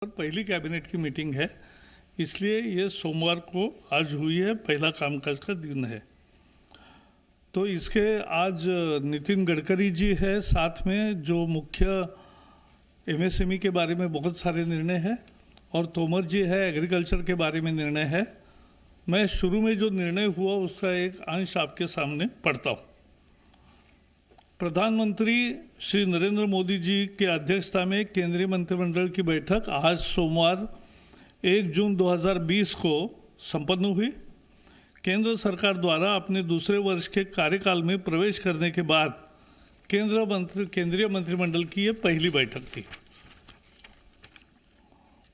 और पहली कैबिनेट की मीटिंग है, इसलिए ये सोमवार को आज हुई है, पहला कामकाज का दिन है। तो इसके आज नितिन गडकरी जी है साथ में, जो मुख्य एमएसएमई के बारे में बहुत सारे निर्णय है, और तोमर जी है, एग्रीकल्चर के बारे में निर्णय है। मैं शुरू में जो निर्णय हुआ उसका एक अंश आपके सामने पढ़ता हूँ। प्रधानमंत्री श्री नरेंद्र मोदी जी के अध्यक्षता में केंद्रीय मंत्रिमंडल की बैठक आज सोमवार 1 जून 2020 को संपन्न हुई। केंद्र सरकार द्वारा अपने दूसरे वर्ष के कार्यकाल में प्रवेश करने के बाद केंद्रीय मंत्रिमंडल की यह पहली बैठक थी।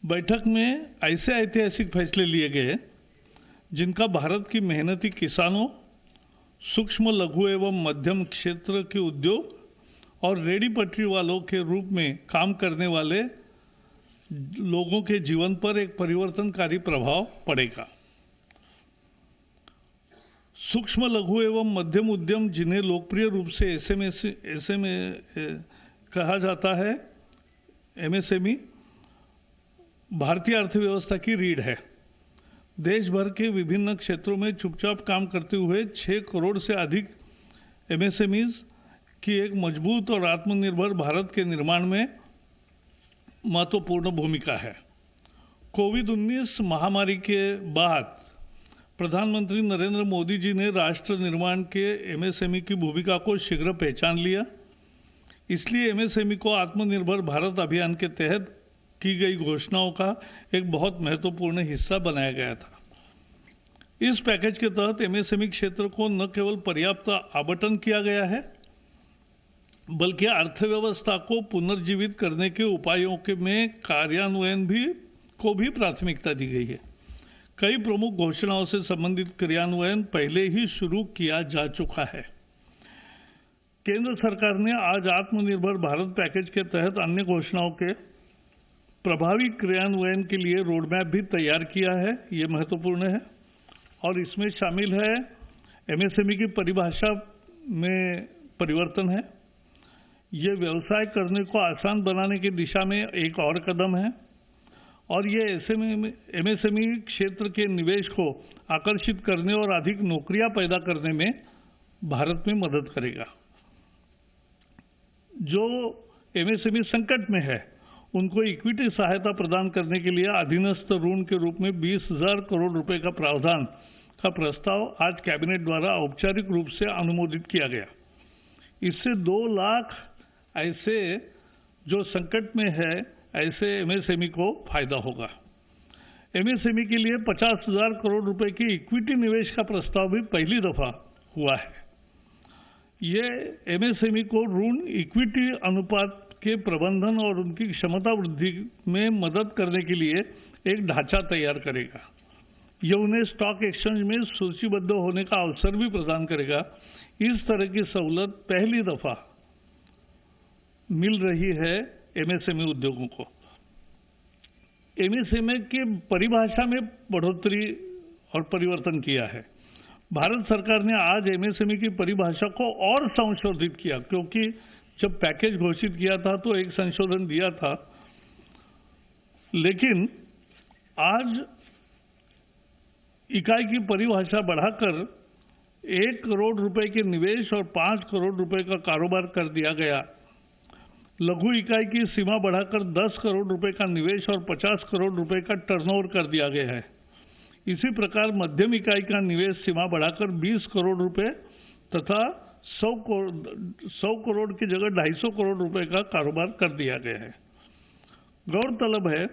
बैठक में ऐसे ऐतिहासिक फैसले लिए गए जिनका भारत की मेहनती किसानों, सूक्ष्म लघु एवं मध्यम क्षेत्र के उद्योग और रेडी पटरी वालों के रूप में काम करने वाले लोगों के जीवन पर एक परिवर्तनकारी प्रभाव पड़ेगा। सूक्ष्म लघु एवं मध्यम उद्यम, जिन्हें लोकप्रिय रूप से एसएमए कहा जाता है, एमएसएमई भारतीय अर्थव्यवस्था की रीढ़ है। देश भर के विभिन्न क्षेत्रों में चुपचाप काम करते हुए 6 करोड़ से अधिक एमएसएमईज की एक मजबूत और आत्मनिर्भर भारत के निर्माण में महत्वपूर्ण भूमिका है। कोविड-19 महामारी के बाद प्रधानमंत्री नरेंद्र मोदी जी ने राष्ट्र निर्माण के एमएसएमई की भूमिका को शीघ्र पहचान लिया। इसलिए एमएसएमई को आत्मनिर्भर भारत अभियान के तहत की गई घोषणाओं का एक बहुत महत्वपूर्ण हिस्सा बनाया गया था। इस पैकेज के तहत एमएसएमई क्षेत्र को न केवल पर्याप्त आवंटन किया गया है, बल्कि अर्थव्यवस्था को पुनर्जीवित करने के उपायों के में कार्यान्वयन को भी प्राथमिकता दी गई है। कई प्रमुख घोषणाओं से संबंधित क्रियान्वयन पहले ही शुरू किया जा चुका है। केंद्र सरकार ने आज आत्मनिर्भर भारत पैकेज के तहत अन्य घोषणाओं के प्रभावी क्रियान्वयन के लिए रोडमैप भी तैयार किया है। ये महत्वपूर्ण है और इसमें शामिल है एमएसएमई की परिभाषा में परिवर्तन है। ये व्यवसाय करने को आसान बनाने की दिशा में एक और कदम है और ये एमएसएमई क्षेत्र के निवेश को आकर्षित करने और अधिक नौकरियां पैदा करने में भारत में मदद करेगा। जो एमएसएमई संकट में है उनको इक्विटी सहायता प्रदान करने के लिए अधीनस्थ ऋण के रूप में 20,000 करोड़ रुपए का प्रावधान का प्रस्ताव आज कैबिनेट द्वारा औपचारिक रूप से अनुमोदित किया गया। इससे 2 लाख ऐसे जो संकट में है ऐसे एमएसएमई को फायदा होगा। एमएसएमई के लिए 50,000 करोड़ रुपए की इक्विटी निवेश का प्रस्ताव भी पहली दफा हुआ है। ये एमएसएमई को ऋण इक्विटी अनुपात के प्रबंधन और उनकी क्षमता वृद्धि में मदद करने के लिए एक ढांचा तैयार करेगा। यह उन्हें स्टॉक एक्सचेंज में सूचीबद्ध होने का अवसर भी प्रदान करेगा। इस तरह की सहूलत पहली दफा मिल रही है एमएसएमई उद्योगों को। एमएसएमई की परिभाषा में बढ़ोतरी और परिवर्तन किया है। भारत सरकार ने आज एमएसएमई की परिभाषा को और संशोधित किया, क्योंकि जब पैकेज घोषित किया था तो एक संशोधन दिया था, लेकिन आज इकाई की परिभाषा बढ़ाकर 1 करोड़ रुपए के निवेश और 5 करोड़ रुपए का कारोबार कर दिया गया। लघु इकाई की सीमा बढ़ाकर 10 करोड़ रुपए का निवेश और 50 करोड़ रुपए का टर्नओवर कर दिया गया है। इसी प्रकार मध्यम इकाई का निवेश सीमा बढ़ाकर 20 करोड़ रुपए तथा 100 करोड़ की जगह 250 करोड़ रुपए का कारोबार कर दिया गया है। गौरतलब है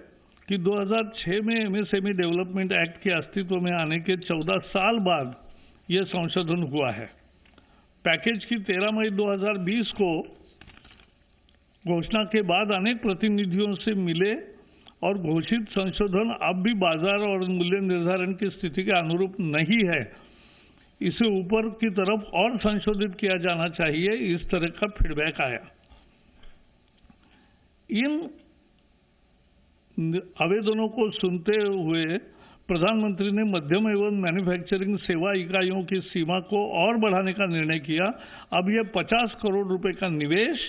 कि 2006 में एमएसएमई डेवलपमेंट एक्ट के अस्तित्व में आने के 14 साल बाद यह संशोधन हुआ है। पैकेज की 13 मई 2020 को घोषणा के बाद अनेक प्रतिनिधियों से मिले और घोषित संशोधन अब भी बाजार और मूल्य निर्धारण की स्थिति के अनुरूप नहीं है, इसे ऊपर की तरफ और संशोधित किया जाना चाहिए, इस तरह का फीडबैक आया। इन आवेदनों को सुनते हुए प्रधानमंत्री ने मध्यम एवं मैन्युफैक्चरिंग सेवा इकाइयों की सीमा को और बढ़ाने का निर्णय किया। अब यह 50 करोड़ रुपए का निवेश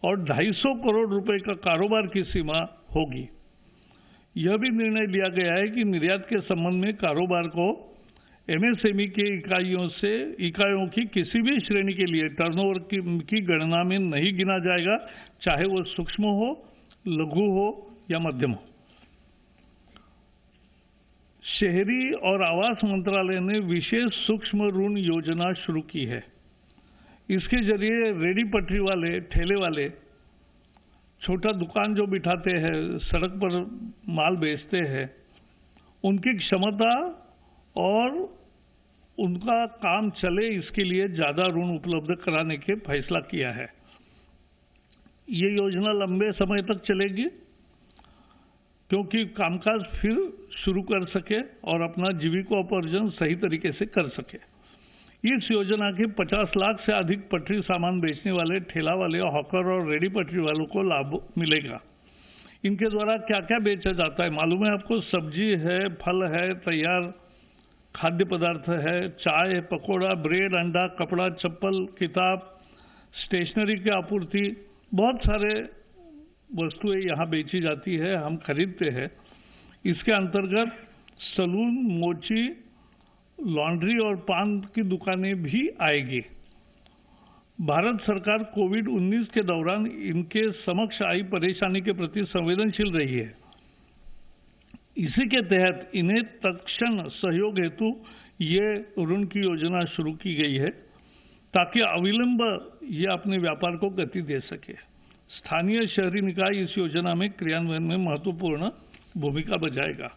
और 250 करोड़ रुपए का कारोबार की सीमा होगी। यह भी निर्णय लिया गया है कि निर्यात के संबंध में कारोबार को एमएसएमई के इकाइयों की किसी भी श्रेणी के लिए टर्नओवर की गणना में नहीं गिना जाएगा, चाहे वो सूक्ष्म हो, लघु हो या मध्यम हो। शहरी और आवास मंत्रालय ने विशेष सूक्ष्म ऋण योजना शुरू की है। इसके जरिए रेडी पटरी वाले, ठेले वाले, छोटा दुकान जो बिठाते हैं, सड़क पर माल बेचते हैं, उनकी क्षमता और उनका काम चले इसके लिए ज़्यादा ऋण उपलब्ध कराने के फैसला किया है। ये योजना लंबे समय तक चलेगी क्योंकि कामकाज फिर शुरू कर सके और अपना जीविकोपार्जन सही तरीके से कर सके। इस योजना के 50 लाख से अधिक पटरी सामान बेचने वाले ठेला वाले, हॉकर और रेडी पटरी वालों को लाभ मिलेगा। इनके द्वारा क्या क्या बेचा जाता है मालूम है आपको? सब्जी है, फल है, तैयार खाद्य पदार्थ है, चाय, पकोड़ा, ब्रेड, अंडा, कपड़ा, चप्पल, किताब, स्टेशनरी की आपूर्ति, बहुत सारे वस्तुएं यहाँ बेची जाती है, हम खरीदते हैं। इसके अंतर्गत सलून, मोची, लॉन्ड्री और पान की दुकानें भी आएगी। भारत सरकार कोविड-19 के दौरान इनके समक्ष आई परेशानी के प्रति संवेदनशील रही है। इसी के तहत इन्हें तत्क्षण सहयोग हेतु ये ऋण की योजना शुरू की गई है ताकि अविलंब ये अपने व्यापार को गति दे सके। स्थानीय शहरी निकाय इस योजना में क्रियान्वयन में महत्वपूर्ण भूमिका बजाएगा।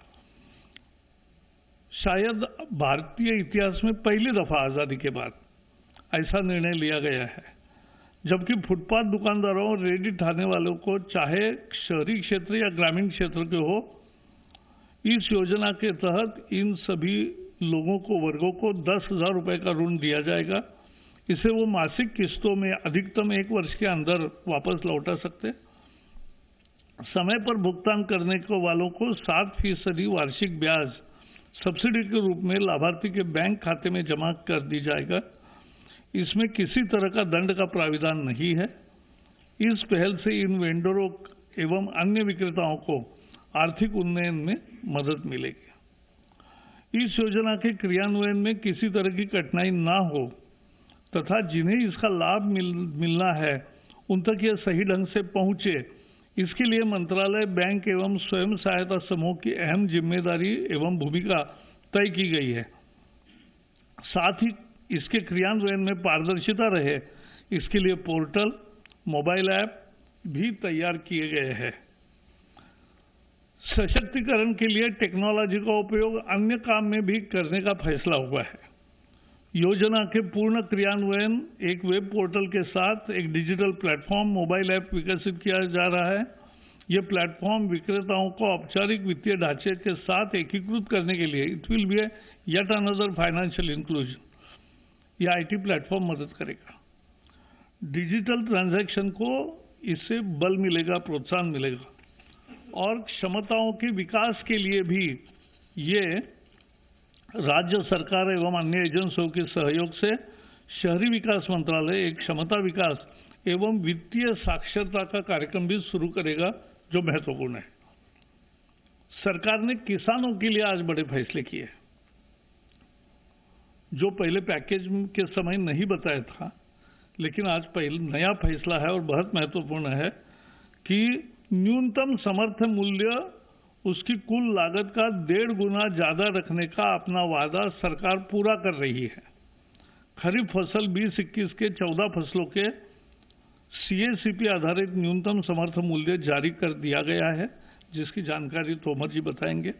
शायद भारतीय इतिहास में पहली दफा आजादी के बाद ऐसा निर्णय लिया गया है, जबकि फुटपाथ दुकानदारों और रेडी ठाने वालों को, चाहे शहरी क्षेत्र या ग्रामीण क्षेत्र के हो, इस योजना के तहत इन सभी वर्गों को 10,000 रुपए का ऋण दिया जाएगा। इसे वो मासिक किस्तों में अधिकतम 1 वर्ष के अंदर वापस लौटा सकते। समय पर भुगतान करने को वालों को 7% वार्षिक ब्याज सब्सिडी के रूप में लाभार्थी के बैंक खाते में जमा कर दी जाएगा। इसमें किसी तरह का दंड का प्राविधान नहीं है। इस पहल से इन वेंडरों एवं अन्य विक्रेताओं को आर्थिक उन्नयन में मदद मिलेगी। इस योजना के क्रियान्वयन में किसी तरह की कठिनाई ना हो तथा जिन्हें इसका लाभ मिलना है उन तक यह सही ढंग से पहुंचे, इसके लिए मंत्रालय, बैंक एवं स्वयं सहायता समूह की अहम जिम्मेदारी एवं भूमिका तय की गई है। साथ ही इसके क्रियान्वयन में पारदर्शिता रहे, इसके लिए पोर्टल, मोबाइल ऐप भी तैयार किए गए हैं। सशक्तिकरण के लिए टेक्नोलॉजी का उपयोग अन्य काम में भी करने का फैसला हुआ है। योजना के पूर्ण क्रियान्वयन एक वेब पोर्टल के साथ एक डिजिटल प्लेटफॉर्म, मोबाइल ऐप विकसित किया जा रहा है। यह प्लेटफॉर्म विक्रेताओं को औपचारिक वित्तीय ढांचे के साथ एकीकृत करने के लिए it will be yet another financial inclusion, यह आईटी प्लेटफॉर्म मदद करेगा। डिजिटल ट्रांजैक्शन को इससे बल मिलेगा, प्रोत्साहन मिलेगा और क्षमताओं के विकास के लिए भी ये राज्य सरकार एवं अन्य एजेंसियों के सहयोग से शहरी विकास मंत्रालय एक क्षमता विकास एवं वित्तीय साक्षरता का कार्यक्रम भी शुरू करेगा, जो महत्वपूर्ण है। सरकार ने किसानों के लिए आज बड़े फैसले किए, जो पहले पैकेज के समय नहीं बताया था, लेकिन आज पहले नया फैसला है और बहुत महत्वपूर्ण है कि न्यूनतम समर्थन मूल्य उसकी कुल लागत का 1.5 गुना ज्यादा रखने का अपना वादा सरकार पूरा कर रही है। खरीफ फसल 2021 के 14 फसलों के CACP आधारित न्यूनतम समर्थन मूल्य जारी कर दिया गया है, जिसकी जानकारी तोमर जी बताएंगे।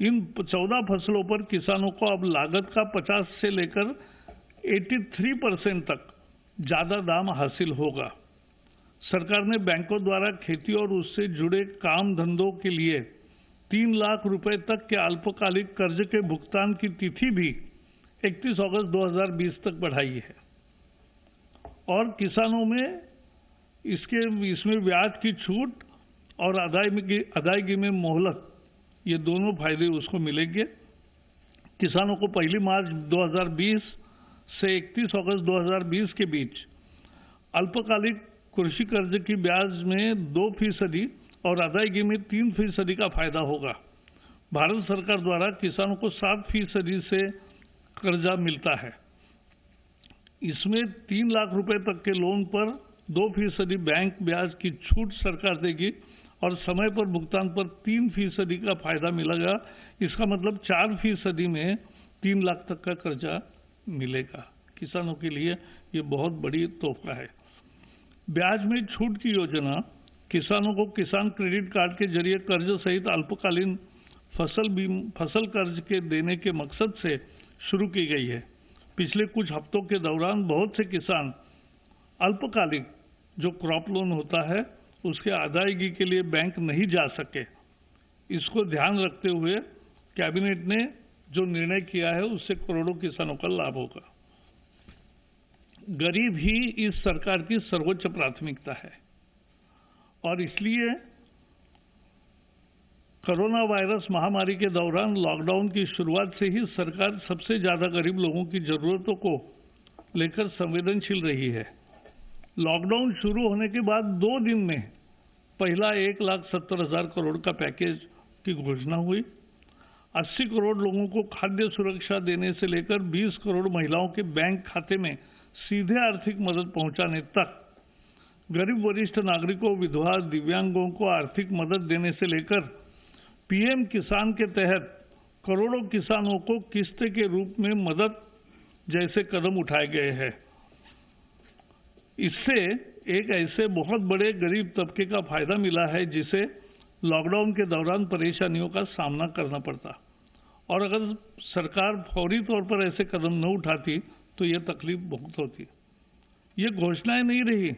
इन 14 फसलों पर किसानों को अब लागत का 50 से लेकर 83% तक ज्यादा दाम हासिल होगा। सरकार ने बैंकों द्वारा खेती और उससे जुड़े काम धंधों के लिए 3 लाख रुपए तक के अल्पकालिक कर्ज के भुगतान की तिथि भी 31 अगस्त 2020 तक बढ़ाई है और किसानों में इसमें ब्याज की छूट और अदायगी में मोहलत, ये दोनों फायदे उसको मिलेंगे। किसानों को 1 मार्च 2020 से 31 अगस्त 2020 के बीच अल्पकालिक कृषि कर्ज की ब्याज में 2% और अदायगी में 3% का फायदा होगा। भारत सरकार द्वारा किसानों को 7% से कर्जा मिलता है। इसमें 3 लाख रुपए तक के लोन पर 2% बैंक ब्याज की छूट सरकार देगी और समय पर भुगतान पर 3% का फायदा मिलेगा। इसका मतलब 4% में 3 लाख तक का कर्जा मिलेगा। किसानों के लिए ये बहुत बड़ी तोहफा है। ब्याज में छूट की योजना किसानों को किसान क्रेडिट कार्ड के जरिए कर्ज सहित अल्पकालीन फसल कर्ज के देने के मकसद से शुरू की गई है। पिछले कुछ हफ्तों के दौरान बहुत से किसान अल्पकालिक जो क्रॉप लोन होता है उसके अदायगी के लिए बैंक नहीं जा सके। इसको ध्यान रखते हुए कैबिनेट ने जो निर्णय किया है उससे करोड़ों किसानों का लाभ होगा। गरीब ही इस सरकार की सर्वोच्च प्राथमिकता है और इसलिए कोरोना वायरस महामारी के दौरान लॉकडाउन की शुरुआत से ही सरकार सबसे ज्यादा गरीब लोगों की जरूरतों को लेकर संवेदनशील रही है। लॉकडाउन शुरू होने के बाद 2 दिन में पहला 1,70,000 करोड़ का पैकेज की घोषणा हुई। 80 करोड़ लोगों को खाद्य सुरक्षा देने से लेकर 20 करोड़ महिलाओं के बैंक खाते में सीधे आर्थिक मदद पहुंचाने तक, गरीब वरिष्ठ नागरिकों, विधवा, दिव्यांगों को आर्थिक मदद देने से लेकर पीएम किसान के तहत करोड़ों किसानों को किस्त के रूप में मदद जैसे कदम उठाए गए हैं। इससे एक ऐसे बहुत बड़े गरीब तबके का फायदा मिला है जिसे लॉकडाउन के दौरान परेशानियों का सामना करना पड़ता, और अगर सरकार फौरी तौर पर ऐसे कदम न उठाती तो यह तकलीफ बहुत होती। ये घोषणाएं नहीं रही,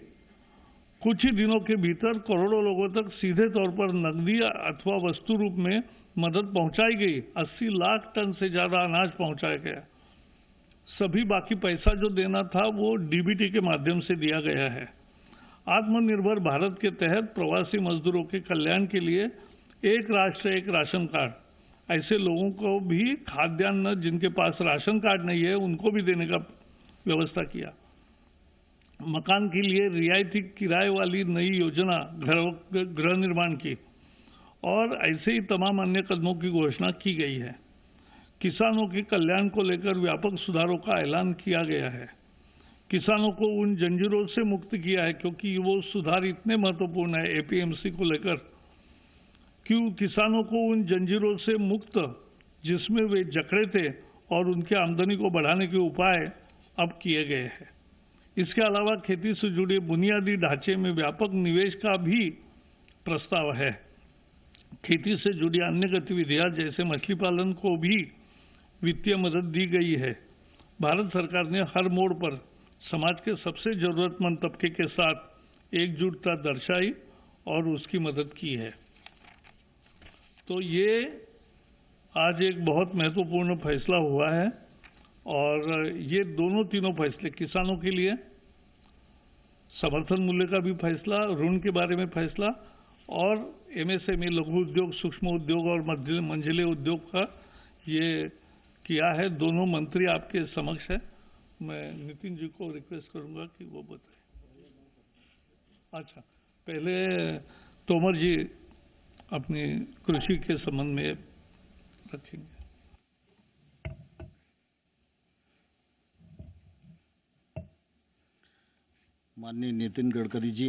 कुछ ही दिनों के भीतर करोड़ों लोगों तक सीधे तौर पर नकदी अथवा वस्तु रूप में मदद पहुंचाई गई। 80 लाख टन से ज्यादा अनाज पहुंचाया गया। सभी बाकी पैसा जो देना था वो डीबीटी के माध्यम से दिया गया है। आत्मनिर्भर भारत के तहत प्रवासी मजदूरों के कल्याण के लिए एक राष्ट्र एक राशन कार्ड, ऐसे लोगों को भी खाद्यान्न जिनके पास राशन कार्ड नहीं है उनको भी देने का व्यवस्था किया। मकान के लिए रियायती किराए वाली नई योजना गृह निर्माण की, और ऐसे ही तमाम अन्य कदमों की घोषणा की गई है। किसानों के कल्याण को लेकर व्यापक सुधारों का ऐलान किया गया है। किसानों को उन जंजीरों से मुक्त किया है, क्योंकि वो सुधार इतने महत्वपूर्ण है एपीएमसी को लेकर। क्यों किसानों को उन जंजीरों से मुक्त जिसमें वे जकड़े थे और उनकी आमदनी को बढ़ाने के उपाय अब किए गए हैं। इसके अलावा खेती से जुड़े बुनियादी ढांचे में व्यापक निवेश का भी प्रस्ताव है। खेती से जुड़ी अन्य गतिविधियां जैसे मछली पालन को भी वित्तीय मदद दी गई है। भारत सरकार ने हर मोड़ पर समाज के सबसे जरूरतमंद तबके के साथ एकजुटता दर्शाई और उसकी मदद की है। तो ये आज एक बहुत महत्वपूर्ण फैसला हुआ है, और ये तीनों फैसले किसानों के लिए, समर्थन मूल्य का भी फैसला, ऋण के बारे में फैसला, और एमएसएमई लघु उद्योग, सूक्ष्म उद्योग और मंझले उद्योग का ये किया है। दोनों मंत्री आपके समक्ष है। मैं नितिन जी को रिक्वेस्ट करूंगा कि वो बताएं। अच्छा, पहले तोमर जी अपनी कृषि के संबंध में रखेंगे। माननीय नितिन गडकरी जी,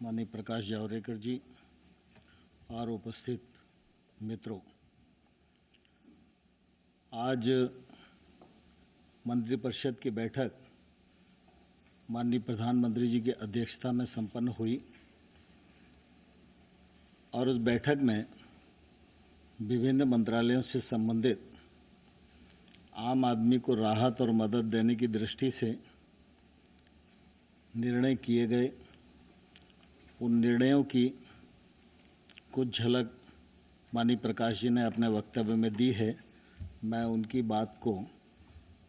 माननीय प्रकाश जावड़ेकर जी और उपस्थित मित्रों, आज मंत्रिपरिषद की बैठक माननीय प्रधानमंत्री जी की अध्यक्षता में संपन्न हुई, और उस बैठक में विभिन्न मंत्रालयों से संबंधित आम आदमी को राहत और मदद देने की दृष्टि से निर्णय किए गए। उन निर्णयों की कुछ झलक माननीय प्रकाश जी ने अपने वक्तव्य में दी है। मैं उनकी बात को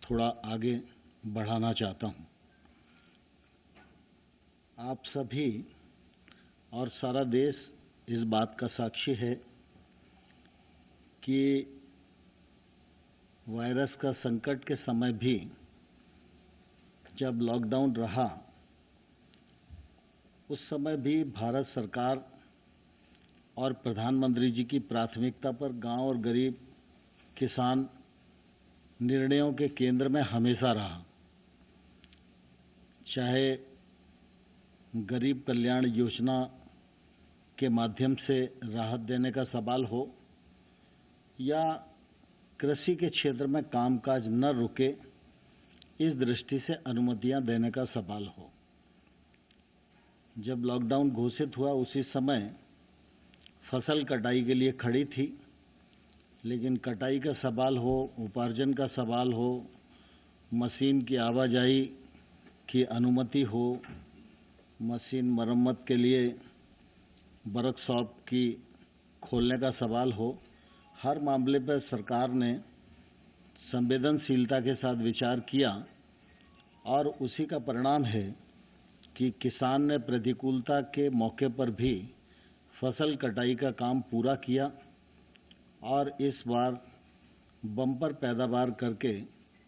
थोड़ा आगे बढ़ाना चाहता हूं। आप सभी और सारा देश इस बात का साक्षी है कि वायरस का संकट के समय भी जब लॉकडाउन रहा उस समय भी भारत सरकार और प्रधानमंत्री जी की प्राथमिकता पर गांव और गरीब किसान निर्णयों के केंद्र में हमेशा रहा। चाहे गरीब कल्याण योजना के माध्यम से राहत देने का सवाल हो या कृषि के क्षेत्र में कामकाज न रुके इस दृष्टि से अनुमतियां देने का सवाल हो। जब लॉकडाउन घोषित हुआ उसी समय फसल कटाई के लिए खड़ी थी, लेकिन कटाई का सवाल हो, उपार्जन का सवाल हो, मशीन की आवाजाही की अनुमति हो, मशीन मरम्मत के लिए वर्कशॉप की खोलने का सवाल हो, हर मामले पर सरकार ने संवेदनशीलता के साथ विचार किया और उसी का परिणाम है कि किसान ने प्रतिकूलता के मौके पर भी फसल कटाई का काम पूरा किया और इस बार बम्पर पैदावार करके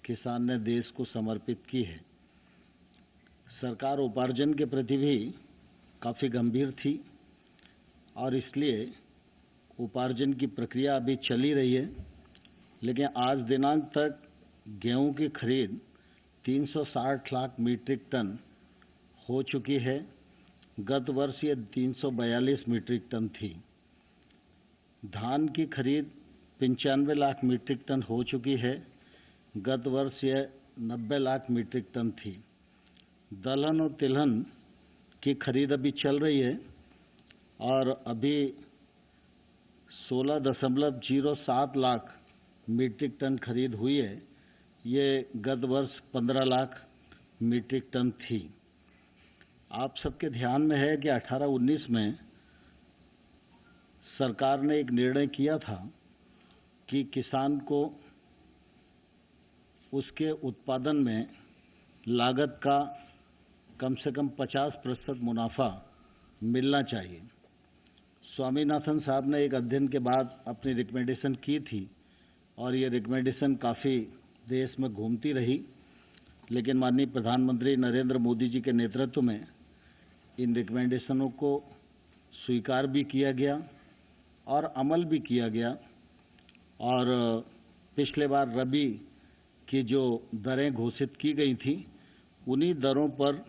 किसान ने देश को समर्पित की है। सरकार उपार्जन के प्रति भी काफ़ी गंभीर थी और इसलिए उपार्जन की प्रक्रिया अभी चली रही है, लेकिन आज दिनांक तक गेहूं की खरीद 360 लाख मीट्रिक टन हो चुकी है। गत वर्ष ये 342 मीट्रिक टन थी। धान की खरीद 95 लाख मीट्रिक टन हो चुकी है। गत वर्ष यह 90 लाख मीट्रिक टन थी। दलहन और तिलहन की खरीद अभी चल रही है और अभी 16.07 लाख मीट्रिक टन खरीद हुई है। ये गत वर्ष 15 लाख मीट्रिक टन थी। आप सबके ध्यान में है कि 18-19 में सरकार ने एक निर्णय किया था कि किसान को उसके उत्पादन में लागत का कम से कम 50% मुनाफा मिलना चाहिए। स्वामीनाथन साहब ने एक अध्ययन के बाद अपनी रिकमेंडेशन की थी और ये रिकमेंडेशन काफ़ी देश में घूमती रही, लेकिन माननीय प्रधानमंत्री नरेंद्र मोदी जी के नेतृत्व में इन रिकमेंडेशनों को स्वीकार भी किया गया और अमल भी किया गया और पिछले बार रबी की जो दरें घोषित की गई थी उन्हीं दरों पर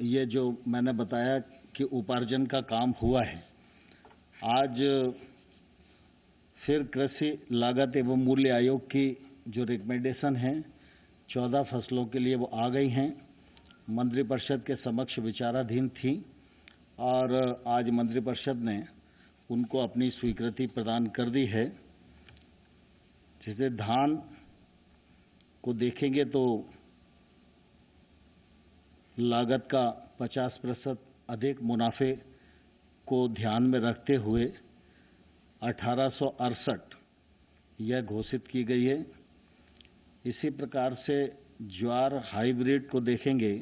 ये जो मैंने बताया कि उपार्जन का काम हुआ है। आज फिर कृषि लागत एवं मूल्य आयोग की जो रिकमेंडेशन है 14 फसलों के लिए वो आ गई हैं, मंत्रिपरिषद के समक्ष विचाराधीन थी और आज मंत्रिपरिषद ने उनको अपनी स्वीकृति प्रदान कर दी है। जैसे धान को देखेंगे तो लागत का 50% अधिक मुनाफे को ध्यान में रखते हुए 1868 यह घोषित की गई है। इसी प्रकार से ज्वार हाइब्रिड को देखेंगे